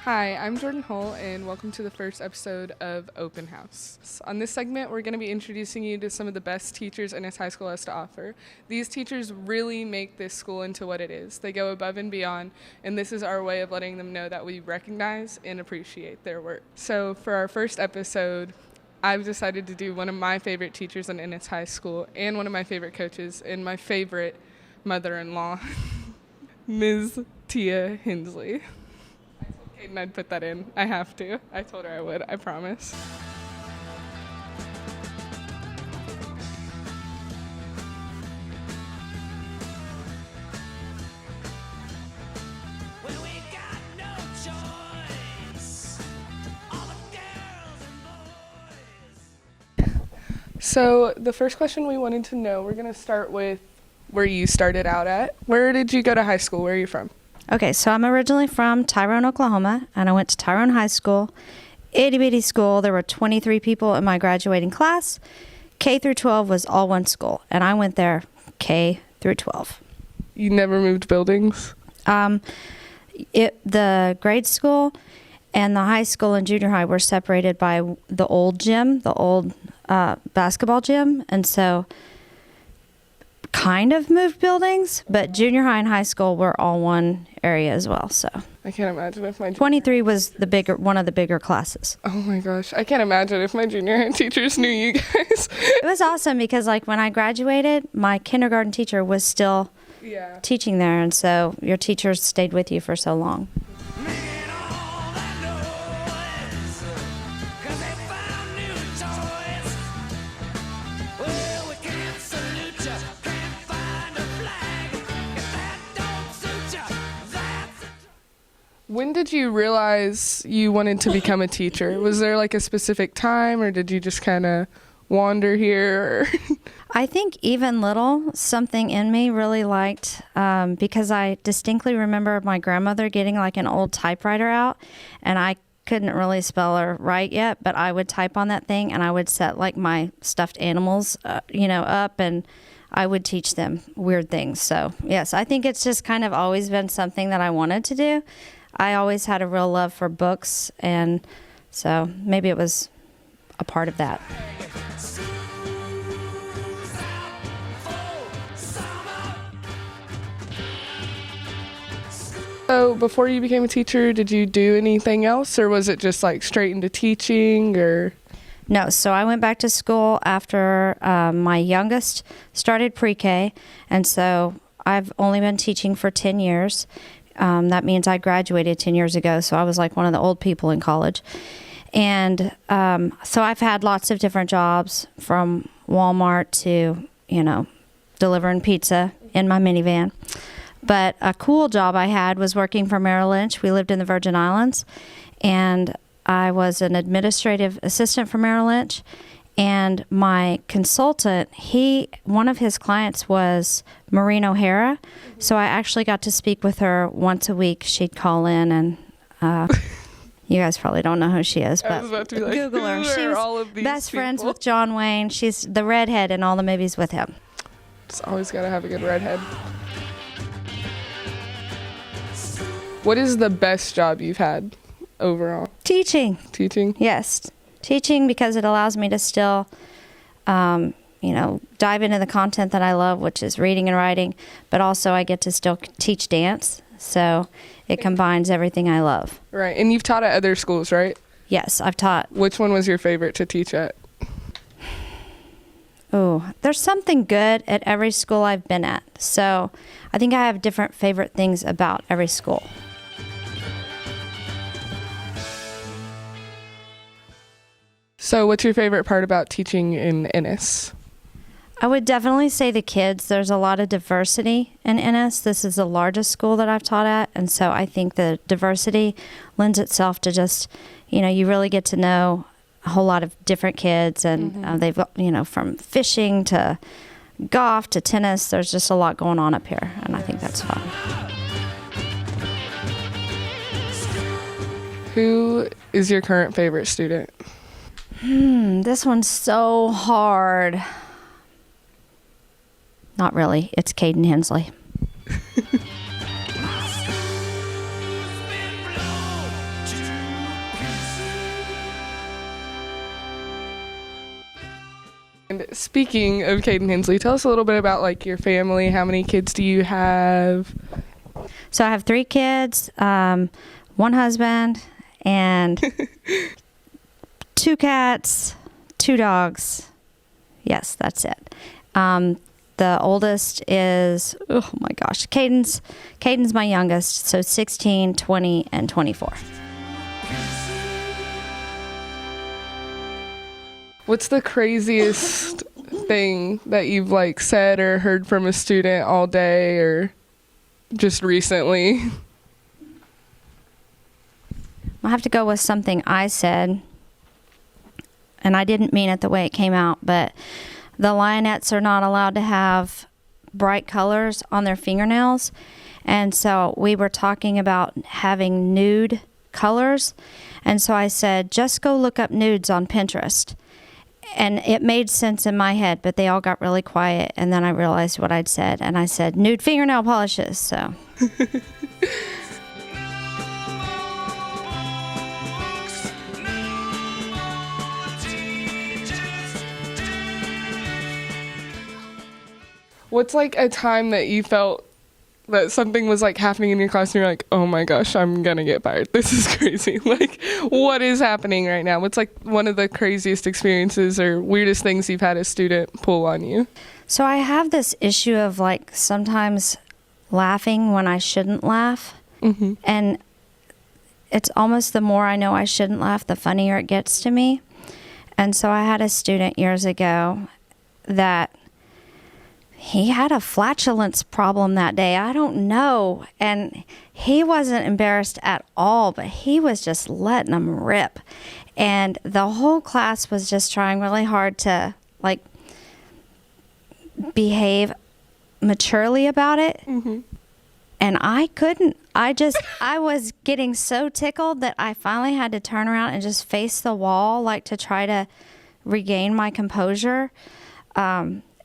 Hi, I'm Jordan Hull, and welcome to the first episode of Open House. On this segment, we're going to be introducing you to some of the best teachers Ennis High School has to offer. These teachers really make this school into what it is. They go above and beyond, and this is our way of letting them know that we recognize and appreciate their work. So for our first episode, I've decided to do one of my favorite teachers in Ennis High School and one of my favorite coaches and my favorite mother-in-law, Ms. Tia Hensley. And I'd put that in. I have to. I told her I would. I promise. Well, we got no choice. All the girls and boys. So the first question we wanted to know, we're going to start with where you started out at. Where did you go to high school? Where are you from? Okay, so I'm originally from Tyrone, Oklahoma, and I went to Tyrone High School, itty bitty school. There were 23 people in my graduating class. K through 12 was all one school, and I went there K through 12. You never moved buildings? The grade school and the high school and junior high were separated by the old gym, the old basketball gym, and so kind of moved buildings, but junior high and high school were all one area as well. So I can't imagine if my 23 was one of the bigger classes. Oh my gosh, I can't imagine if my junior high teachers knew you guys. It was awesome because like when I graduated, my kindergarten teacher was still Yeah. teaching there, and so your teachers stayed with you for so long. Making all that noise. 'Cause they found new toys. Well, we can't salute ya. Can't find a flag. If that don't suit ya, that's When did you realize you wanted to become a teacher? Was there like a specific time, or did you just kind of wander here? I think even little, something in me really liked, because I distinctly remember my grandmother getting like an old typewriter out, and I couldn't really spell or write yet, but I would type on that thing and I would set like my stuffed animals, up, and I would teach them weird things. So yes, I think it's just kind of always been something that I wanted to do. I always had a real love for books, and so maybe it was a part of that. So before you became a teacher, did you do anything else, or was it just like straight into teaching, or? No, so I went back to school after my youngest started pre-K, and so I've only been teaching for 10 years. That means I graduated 10 years ago, so I was like one of the old people in college. And so I've had lots of different jobs, from Walmart to, delivering pizza in my minivan. But a cool job I had was working for Merrill Lynch. We lived in the Virgin Islands, and I was an administrative assistant for Merrill Lynch. And my consultant, one of his clients was Maureen O'Hara. So I actually got to speak with her once a week. She'd call in, and you guys probably don't know who she is, I but was about to be like, Google her. who She are was all of these best friends people? with John Wayne. She's the redhead in all the movies with him. Just always got to have a good redhead. What is the best job you've had overall? Teaching. Teaching? Yes, teaching, because it allows me to still, dive into the content that I love, which is reading and writing, but also I get to still teach dance, so it combines everything I love. Right. And you've taught at other schools, right? Yes, I've taught. Which one was your favorite to teach at? Oh, there's something good at every school I've been at, so I think I have different favorite things about every school. So what's your favorite part about teaching in Ennis? I would definitely say the kids. There's a lot of diversity in Ennis. This is the largest school that I've taught at, and so I think the diversity lends itself to just, you really get to know a whole lot of different kids, and they've got, from fishing to golf to tennis. There's just a lot going on up here, and I think that's fun. Who is your current favorite student? This one's so hard. Not really. It's Caden Hensley. been blown to Speaking of Caden Hensley, tell us a little bit about like your family. How many kids do you have? So I have 3 kids, one husband, and 2 cats, 2 dogs. Yes, that's it. The oldest is, oh my gosh, Caden's my youngest, so 16, 20, and 24. What's the craziest thing that you've like said or heard from a student all day or just recently? I'll have to go with something I said, and I didn't mean it the way it came out, but the Lionettes are not allowed to have bright colors on their fingernails. And so we were talking about having nude colors. And so I said, just go look up nudes on Pinterest. And it made sense in my head, but they all got really quiet. And then I realized what I'd said. And I said, nude fingernail polishes. So. What's like a time that you felt that something was like happening in your class and you're like, oh my gosh, I'm gonna get fired. This is crazy. Like, what is happening right now? What's like one of the craziest experiences or weirdest things you've had a student pull on you? So I have this issue of like sometimes laughing when I shouldn't laugh. Mm-hmm. And it's almost the more I know I shouldn't laugh, the funnier it gets to me. And so I had a student years ago that he had a flatulence problem that day. I don't know. And he wasn't embarrassed at all, but he was just letting them rip. And the whole class was just trying really hard to like behave maturely about it. Mm-hmm. And I couldn't. I was getting so tickled that I finally had to turn around and just face the wall, like to try to regain my composure.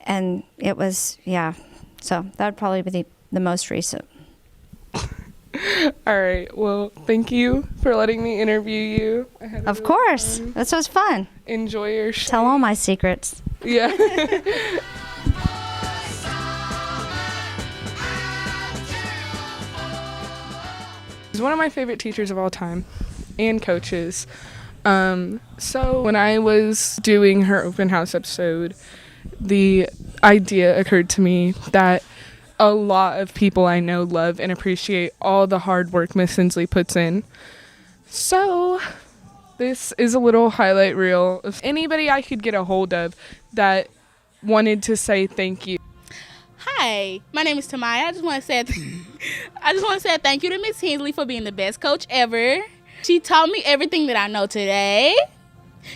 And it was, yeah. So that would probably be the most recent. All right. Well, thank you for letting me interview you. Of course. This was fun. Enjoy your Tell all my secrets. Yeah. He's one of my favorite teachers of all time and coaches. So when I was doing her open house episode, the idea occurred to me that a lot of people I know love and appreciate all the hard work Miss Hensley puts in. So this is a little highlight reel of anybody I could get a hold of that wanted to say thank you. Hi, my name is Tamaya. I just want to say thank you to Miss Hensley for being the best coach ever. She taught me everything that I know today.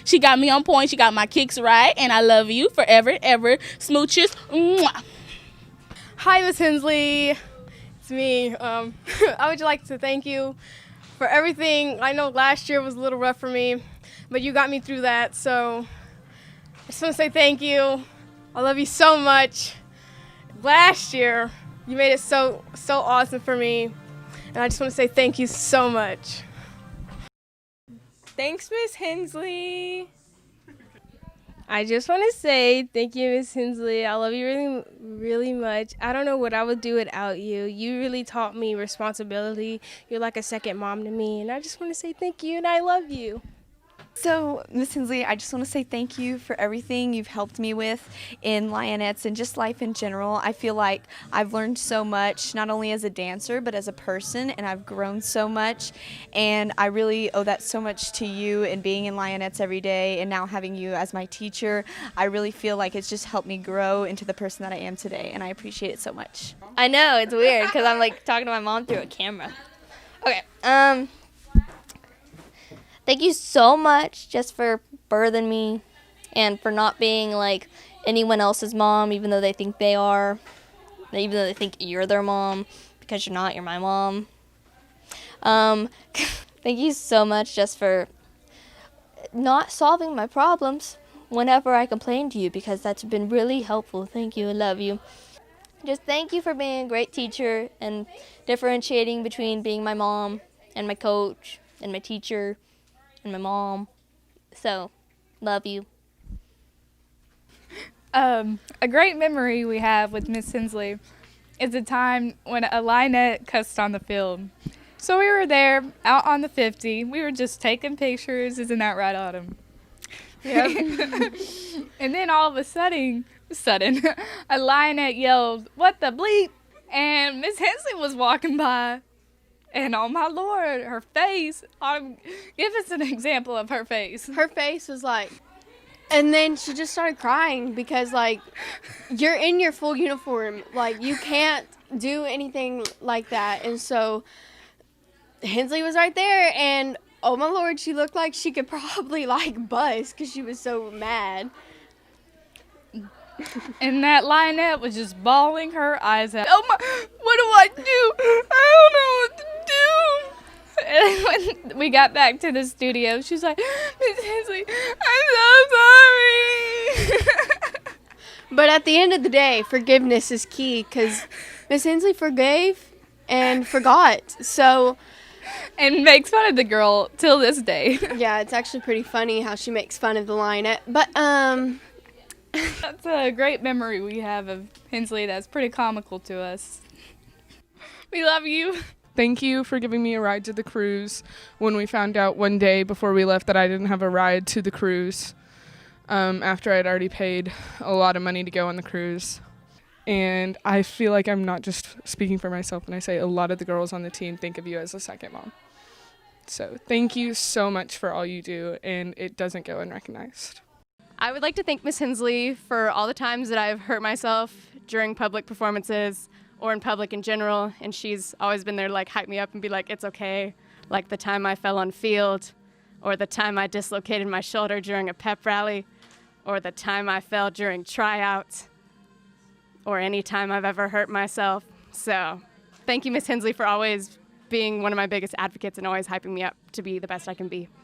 She got me on point. She got my kicks right, and I love you forever, ever. Smooches. Mwah. Hi, Miss Hensley. It's me. I would like to thank you for everything. I know last year was a little rough for me, but you got me through that. So I just want to say thank you. I love you so much. Last year, you made it so awesome for me, and I just want to say thank you so much. Thanks, Miss Hensley. I just want to say thank you, Miss Hensley. I love you really, really much. I don't know what I would do without you. You really taught me responsibility. You're like a second mom to me, and I just want to say thank you, and I love you. So, Miss Hensley, I just want to say thank you for everything you've helped me with in Lionettes and just life in general. I feel like I've learned so much, not only as a dancer, but as a person, and I've grown so much. And I really owe that so much to you and being in Lionettes every day and now having you as my teacher. I really feel like it's just helped me grow into the person that I am today, and I appreciate it so much. I know, it's weird because I'm like talking to my mom through a camera. Okay, thank you so much just for birthing me and for not being like anyone else's mom, even though they think they are, even though they think you're their mom, because you're not, you're my mom. Thank you so much just for not solving my problems whenever I complain to you, because that's been really helpful. Thank you, I love you. Just thank you for being a great teacher and differentiating between being my mom and my coach and my teacher and my mom. So, love you. A great memory we have with Miss Hensley is the time when a Lionette cussed on the field. So we were there out on the 50. We were just taking pictures. Isn't that right, Autumn? Yep. And then all of a sudden, a Lionette yelled, "What the bleep?" And Miss Hensley was walking by. And oh my Lord, her face. Autumn, give us an example of her face. Her face was like, and then she just started crying because, like, you're in your full uniform. Like, you can't do anything like that. And so Hensley was right there, and oh my Lord, she looked like she could probably, like, bust because she was so mad. And that Lionette was just bawling her eyes out. Oh my, what do I do? I don't know what to do. And when we got back to the studio, she's like, Miss Hensley, I'm so sorry. But at the end of the day, forgiveness is key because Miss Hensley forgave and forgot. So, And makes fun of the girl till this day. yeah, it's actually pretty funny how she makes fun of the Lionette. But, That's a great memory we have of Hensley that's pretty comical to us. We love you. Thank you for giving me a ride to the cruise when we found out one day before we left that I didn't have a ride to the cruise after I'd already paid a lot of money to go on the cruise. And I feel like I'm not just speaking for myself when I say a lot of the girls on the team think of you as a second mom. So thank you so much for all you do, and it doesn't go unrecognized. I would like to thank Miss Hensley for all the times that I've hurt myself during public performances or in public in general, and she's always been there to like hype me up and be like, it's okay. Like the time I fell on field, or the time I dislocated my shoulder during a pep rally, or the time I fell during tryouts, or any time I've ever hurt myself. So thank you, Miss Hensley, for always being one of my biggest advocates and always hyping me up to be the best I can be.